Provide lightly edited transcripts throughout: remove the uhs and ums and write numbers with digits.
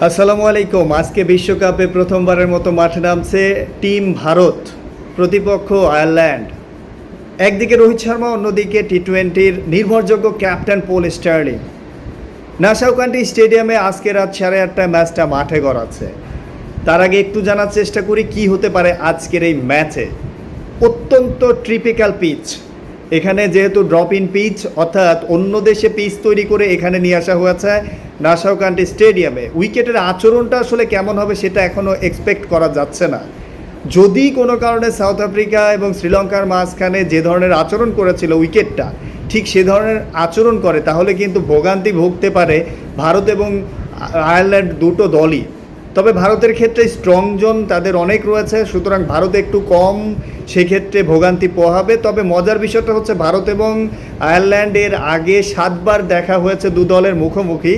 আসসালামু আলাইকুম। আজকে বিশ্বকাপে প্রথমবারের মতো মাঠে নামছে টিম ভারত, প্রতিপক্ষ আয়ারল্যান্ড। একদিকে রোহিত শর্মা, অন্যদিকে টি-20-র নির্ভরযোগ্য captain Paul Stirling. Nassau country স্টেডিয়ামে আজকে রাত 8:30টায় ম্যাচটা মাঠে গড়াচ্ছে। তার আগে একটু জানার চেষ্টা করি কি হতে পারে আজকের এই ম্যাচে। অত্যন্ত ট্রিপিক্যাল পিচ, এখানে যেহেতু ড্রপ ইন পিচ, অর্থাৎ অন্য দেশে পিচ তৈরি করে এখানে নিয়ে আসা হয়েছে নাসাউ কান্ট্রি স্টেডিয়ামে। উইকেটের আচরণটা আসলে কেমন হবে সেটা এখনও এক্সপেক্ট করা যাচ্ছে না। যদি কোনো কারণে সাউথ আফ্রিকা এবং শ্রীলঙ্কার মাঝখানে যে ধরনের আচরণ করেছিল উইকেটটা ঠিক সে ধরনের আচরণ করে, তাহলে কিন্তু ভোগান্তি ভুগতে পারে ভারত এবং আয়ারল্যান্ড দুটো দলই। তবে ভারতের ক্ষেত্রে স্ট্রং জোন তাদের অনেক রয়েছে, সুতরাং ভারত একটু কম সেক্ষেত্রে ভোগান্তি পোহাবে। তবে মজার বিষয়টা হচ্ছে ভারত এবং আয়ারল্যান্ডের আগে 7বার দেখা হয়েছে দু দলের মুখোমুখি,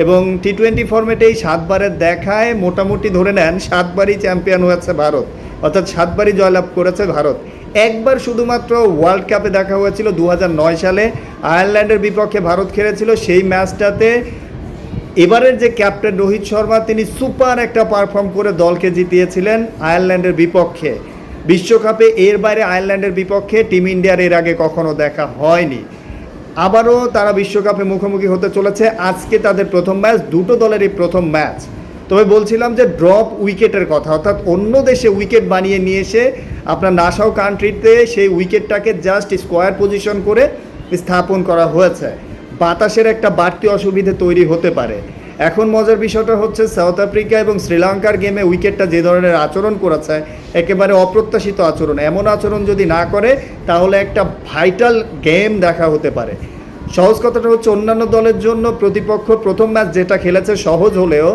এবং টি-20 ফরম্যাটে এই 7বারের দেখায় মোটামুটি ধরে নেন 7বারই চ্যাম্পিয়ন হয়েছে ভারত, অর্থাৎ 7বারই জয়লাভ করেছে ভারত। একবার শুধুমাত্র ওয়ার্ল্ড কাপে দেখা হয়েছিল 2009 সালে, আয়ারল্যান্ডের বিপক্ষে ভারত খেলেছিল। সেই ম্যাচটাতে এবারের যে ক্যাপ্টেন রোহিত শর্মা তিনি সুপার একটা পারফর্ম করে দলকে জিতিয়েছিলেন আয়ারল্যান্ডের বিপক্ষে। বিশ্বকাপে এর বাইরে আয়ারল্যান্ডের বিপক্ষে টিম ইন্ডিয়ার এর আগে কখনো দেখা হয়নি। আবারও তারা বিশ্বকাপে মুখোমুখি হতে চলেছে। আজকে তাদের প্রথম ম্যাচ, দুটো দলেরই প্রথম ম্যাচ। তবে বলছিলাম যে ড্রপ উইকেটের কথা, অর্থাৎ অন্য দেশে উইকেট বানিয়ে নিয়ে এসে আপনার নাসাউ কান্ট্রিতে সেই উইকেটটাকে জাস্ট স্কোয়ার পজিশন করে স্থাপন করা হয়েছে। বাতাসের একটা বাড়তি অসুবিধে তৈরি হতে পারে। এখন মজার বিষয়টা হচ্ছে সাউথ আফ্রিকা এবং শ্রীলঙ্কার গেমে উইকেটটা যে ধরনের আচরণ করেছে একেবারে অপ্রত্যাশিত আচরণ। এমন আচরণ যদি না করে তাহলে একটা ভাইটাল গেম দেখা হতে পারে। সহজ কথাটা হচ্ছে অন্যান্য দলের জন্য প্রতিপক্ষ প্রথম ম্যাচ যেটা খেলেছে সহজ হলেও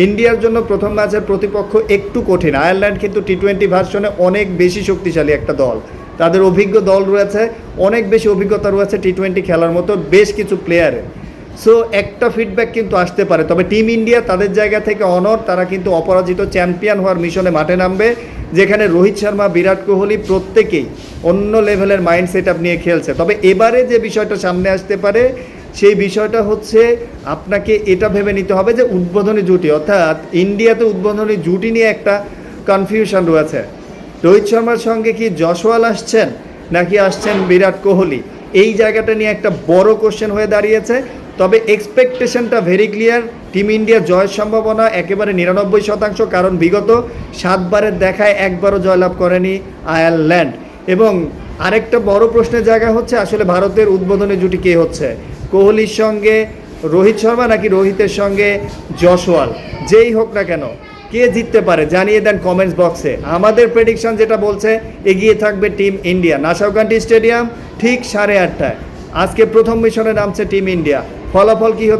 ইন্ডিয়ার জন্য প্রথম ম্যাচের প্রতিপক্ষ একটু কঠিন। আয়ারল্যান্ড কিন্তু টি-20 ভার্সনে অনেক বেশি শক্তিশালী একটা দল, তাদের অভিজ্ঞ দল রয়েছে, অনেক বেশি অভিজ্ঞতা রয়েছে টি-20 খেলার মতো বেশ কিছু প্লেয়ারের। সো একটা ফিডব্যাক কিন্তু আসতে পারে। তবে টিম ইন্ডিয়া তাদের জায়গা থেকে অনর, তারা কিন্তু অপরাজিত চ্যাম্পিয়ন হওয়ার মিশনে মাঠে নামবে, যেখানে রোহিত শর্মা, বিরাট কোহলি প্রত্যেকেই অন্য লেভেলের মাইন্ড সেট আপ নিয়ে খেলছে। তবে এবারে যে বিষয়টা সামনে আসতে পারে সেই বিষয়টা হচ্ছে আপনাকে এটা ভেবে নিতে হবে যে উদ্বোধনী জুটি, অর্থাৎ ইন্ডিয়াতে উদ্বোধনী জুটি নিয়ে একটা কনফিউশন রয়েছে। রোহিত শর্মার সঙ্গে কি জসওয়াল আসছেন নাকি আসছেন বিরাট কোহলি, এই জায়গাটা নিয়ে একটা বড় কোশ্চেন হয়ে দাঁড়িয়েছে। তবে এক্সপেকটেশনটা ভেরি ক্লিয়ার, টিম ইন্ডিয়া জয়ের সম্ভাবনা একেবারে 99%, কারণ বিগত 7বারের দেখায় একবারও জয়লাভ করেনি আয়ারল্যান্ড। এবং আরেকটা বড় প্রশ্নের জায়গা হচ্ছে আসলে ভারতের উদ্বোধনী জুটি কে হচ্ছে, কোহলির সঙ্গে রোহিত শর্মা নাকি রোহিতের সঙ্গে জসওয়াল। যেই হোক না কেন কে জিততে পারে জানিয়ে দেন কমেন্টস বক্সে। আমাদের প্রেডিকশন যেটা বলছে এগিয়ে থাকবে team India. Nassau country stadium ঠিক 8:30টায় আজকে প্রথম মিশনে নামছে টিম ইন্ডিয়া। ফলাফল কী